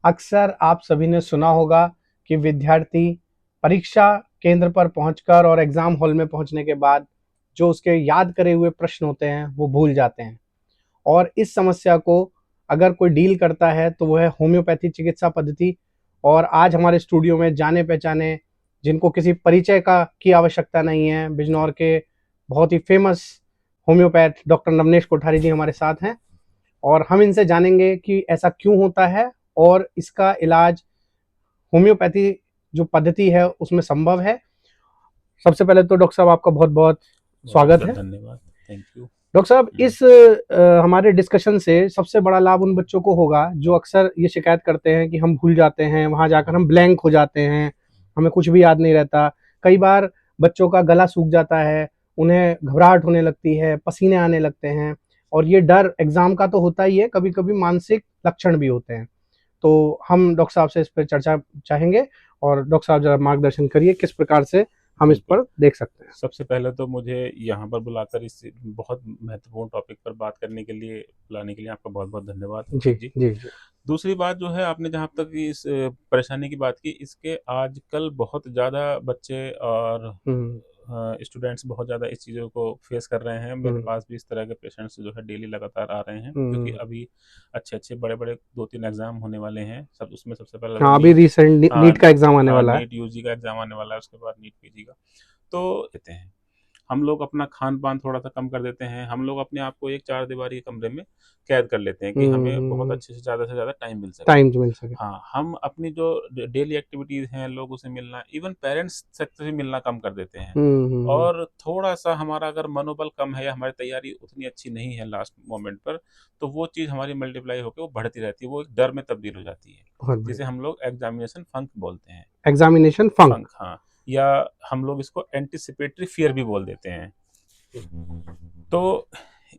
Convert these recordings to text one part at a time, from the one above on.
अक्सर आप सभी ने सुना होगा कि विद्यार्थी परीक्षा केंद्र पर पहुंचकर और एग्जाम हॉल में पहुंचने के बाद जो उसके याद करे हुए प्रश्न होते हैं वो भूल जाते हैं। और इस समस्या को अगर कोई डील करता है तो वो है होम्योपैथी चिकित्सा पद्धति। और आज हमारे स्टूडियो में जाने पहचाने, जिनको किसी परिचय का की आवश्यकता नहीं है, बिजनौर के बहुत ही फेमस होम्योपैथ डॉक्टर नवनेश कोठारी जी हमारे साथ हैं। और हम इनसे जानेंगे कि ऐसा क्यों होता है और इसका इलाज होम्योपैथी जो पद्धति है उसमें संभव है। सबसे पहले तो डॉक्टर साहब आपका बहुत बहुत स्वागत है। धन्यवाद। Thank you. डॉक्टर साहब, इस हमारे डिस्कशन से सबसे बड़ा लाभ उन बच्चों को होगा जो अक्सर ये शिकायत करते हैं कि हम भूल जाते हैं, वहां जाकर हम ब्लैंक हो जाते हैं, हमें कुछ भी याद नहीं रहता। कई बार बच्चों का गला सूख जाता है, उन्हें घबराहट होने लगती है, पसीने आने लगते हैं। और ये डर एग्जाम का तो होता ही है, कभी कभी मानसिक लक्षण भी होते हैं। तो हम डॉक्टर साहब से इस पर चर्चा चाहेंगे। और डॉक्टर साहब जरा मार्गदर्शन करिए किस प्रकार से हम इस पर देख सकते हैं। सबसे पहले तो मुझे यहाँ पर बुलाकर इस बहुत महत्वपूर्ण टॉपिक पर बात करने के लिए बुलाने के लिए आपका बहुत बहुत धन्यवाद जी जी। जी जी। दूसरी बात जो है, आपने जहाँ तक इस परेशानी की बात की, इसके आजकल बहुत ज़्यादा बच्चे और हम्म स्टूडेंट्स बहुत ज़्यादा इस चीज़ों को फेस कर रहे हैं। मेरे हम्म पास भी इस तरह के पेशेंट्स जो है डेली लगातार आ रहे हैं, क्योंकि हम्म। अभी अच्छे अच्छे बड़े बड़े 2-3 एग्ज़ाम होने वाले हैं। सब उसमें सबसे पहला तो हाँ, अभी नीट। रिसेंट हाँ, नीट का एग्जाम आने हाँ, वाला है। नीट यूजी का एग्ज़ाम आने वाला है, उसके बाद नीट पीजी का। तो कहते हैं हम लोग अपना खान-पान थोड़ा-सा कम कर देते हैं। हम लोग अपने आप को एक चार दीवारी के कमरे में कैद कर लेते हैं कि हमें बहुत अच्छे से ज़्यादा टाइम मिल सके। टाइम जो मिल सके। हाँ, हम अपनी जो डेली एक्टिविटीज़ हैं, लोगों से मिलना, इवन पेरेंट्स तक से भी मिलना कम कर देते हैं। हम्म। और थोड़ा-सा हमारा अगर मनोबल कम है या हमारी तैयारी उतनी अच्छी नहीं है लास्ट मोमेंट पर, तो वो चीज़ हमारी मल्टीप्लाई होके वो बढ़ती रहती है, वो एक डर में तब्दील हो जाती है, बहुत जिसे बढ़िया। हम लोग एग्ज़ामिनेशन फंक बोलते हैं। एग्जामिनेशन फंक। फंक, हाँ, या हम लोग इसको एंटीसिपेटरी फ़ियर भी बोल देते हैं। तो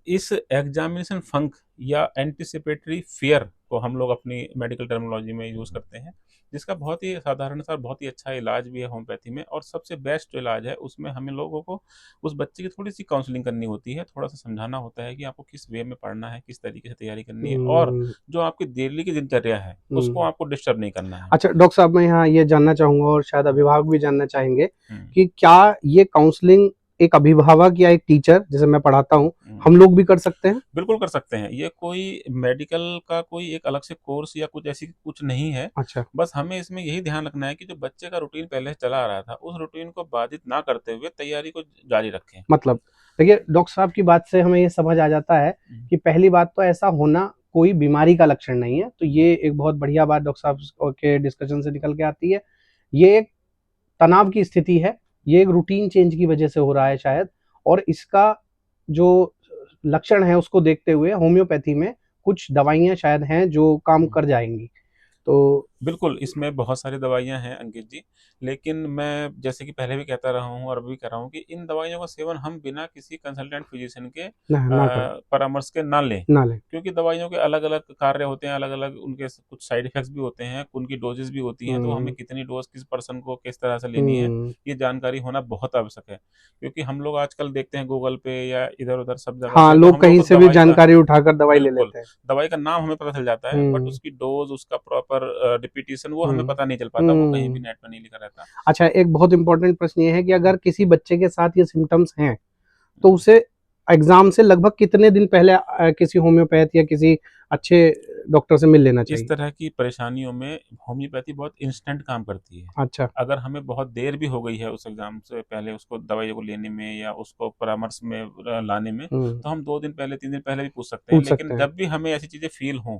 इस एग्जामिनेशन फंक या एंटीसिपेटरी फियर को हम लोग अपनी मेडिकल टर्मिनोलॉजी में यूज़ करते हैं, जिसका बहुत ही साधारण सा बहुत ही अच्छा इलाज भी है होम्योपैथी में। और सबसे बेस्ट जो इलाज है उसमें हमें लोगों को उस बच्चे की थोड़ी सी काउंसलिंग करनी होती है, थोड़ा सा समझाना होता है कि आपको किस वे में पढ़ना है, किस तरीके से तैयारी करनी है, और हम्म जो आपकी डेली की दिनचर्या है उसको हम्म। आपको डिस्टर्ब नहीं करना है। अच्छा डॉक्टर साहब, मैं यहाँ ये जानना चाहूंगा और शायद अभिभावक भी जानना चाहेंगे हम्म, कि क्या ये काउंसलिंग एक अभिभावक या एक टीचर, जैसे मैं पढ़ाता हूँ, हम्म। हम लोग भी कर सकते हैं? बिल्कुल कर सकते हैं। ये कोई मेडिकल का कोई एक अलग से कोर्स या कुछ ऐसी कुछ नहीं है। अच्छा। बस हमें इसमें यही ध्यान रखना है कि जो बच्चे का रूटीन पहले से चला आ रहा था, उस रूटीन को बाधित ना करते हुए तैयारी को जारी रखें। मतलब देखिए, डॉक्टर साहब की बात से हमें ये समझ आ जाता है हुँ, कि पहली बात तो ऐसा होना कोई बीमारी का लक्षण नहीं है। तो ये एक बहुत बढ़िया बात डॉक्टर साहब के डिस्कशन से निकल के आती है। ये एक तनाव की स्थिति है, ये एक रूटीन चेंज की वजह से हो रहा है शायद। और इसका जो लक्षण है उसको देखते हुए होम्योपैथी में कुछ दवाइयाँ शायद हैं जो काम हुँ। कर जाएँगी। तो बिल्कुल, इसमें बहुत सारी दवाइयाँ हैं अंकित जी, लेकिन मैं जैसे कि पहले भी कहता रहा हूँ और अभी भी कह रहा हूँ कि इन दवाइयों का सेवन हम बिना किसी कंसल्टेंट फिजिशियन के ना करें, परामर्श के ना लें। ना लें। क्योंकि दवाइयों के अलग-अलग कार्य होते हैं, अलग-अलग उनके कुछ साइड इफ़ेक्ट्स भी होते हैं, उनकी डोज़ेज़ भी होती हैं, तो हमें हुँ, कितनी डोज़ किस पर्सन को किस तरह से लेनी है, हुँ। ये जानकारी होना बहुत आवश्यक है। क्योंकि हम लोग आजकल देखते हैं गूगल पे या इधर-उधर सब जगह हाँ, पे, तो लोग हम लोग कहीं को से भी दवाई का जानकारी उठाकर दवाई ले बिल्कुल, लेते हैं। दवाई का नाम हमें पता चल जाता है, बट हुँ, उसकी डोज़, उसका प्रॉपर रिपिटिशन वो हमें हुँ, पता नहीं चल पाता, वो कहीं भी हुँ। नेट पे नहीं लिखा रहता। अच्छा, एक बहुत इम्पोर्टेंट प्रश्न ये है कि अगर किसी बच्चे के साथ ये सिम्पटम्स हैं, तो उसे एग्ज़ाम से लगभग कितने दिन पहले किसी होम्योपैथ या किसी अच्छे डॉक्टर से मिल लेना इस चाहिए? तरह की परेशानियों में होम्योपैथी बहुत इंस्टेंट काम करती है। अच्छा। अगर हमें बहुत देर भी हो गई है उस एग्ज़ाम से पहले उसको दवाइयों को लेने में या उसको परामर्श में लाने में, हुँ, तो हम 2 दिन पहले, 3 दिन पहले भी पूछ सकते हैं। पूछ लेकिन सकते हैं। जब भी हमें ऐसी चीज़ें फ़ील हों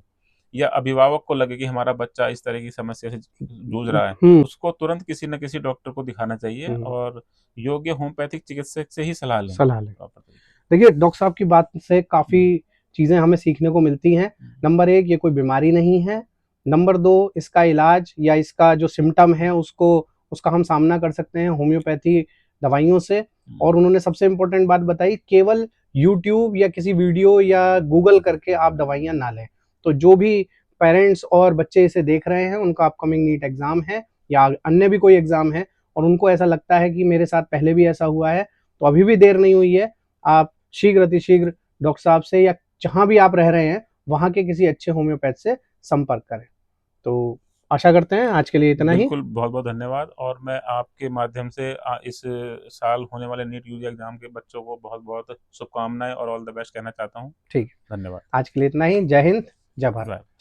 या अभिभावक को लगे कि हमारा बच्चा इस तरह की समस्या से जूझ रहा है, हुँ, उसको तुरंत किसी न किसी डॉक्टर को दिखाना चाहिए हुँ। और योग्य होम्योपैथिक चिकित्सक से ही सलाह लें, सलाह लें। प्रॉपर तरीके से। देखिए, डॉक्टर साहब की बात से काफ़ी हुँ, चीज़ें हमें सीखने को मिलती हैं। हुँ, नंबर 1, ये कोई बीमारी नहीं है। नंबर 2, इसका इलाज या इसका जो सिम्पटम है उसको उसका हम सामना कर सकते हैं होम्योपैथी दवाइयों से। हुँ, और उन्होंने सबसे इम्पोर्टेंट बात बताई, केवल यूट्यूब या किसी वीडियो या गूगल करके आप दवाइयाँ ना लें। तो जो भी पेरेंट्स और बच्चे इसे देख रहे हैं, उनका अपकमिंग नीट एग्ज़ाम है या अन्य भी कोई एग्ज़ाम है और उनको ऐसा लगता है कि मेरे साथ पहले भी ऐसा हुआ है, तो अभी भी देर नहीं हुई है। आप शीघ्र अतिशीघ्र डॉक्टर साहब से या जहाँ भी आप रह रहे हैं, वहाँ के किसी अच्छे होम्योपैथ से संपर्क करें। तो आशा करते हैं आज के लिए इतना ही। बिल्कुल, बहुत-बहुत धन्यवाद। और मैं आपके माध्यम से इस साल होने वाले नीट यूजी एग्ज़ाम के बच्चों को बहुत-बहुत शुभकामनाएँ और ऑल द बेस्ट कहना चाहता हूँ। ठीक है, धन्यवाद। आज के लिए इतना ही। जय हिंद, जय भारत। बाय।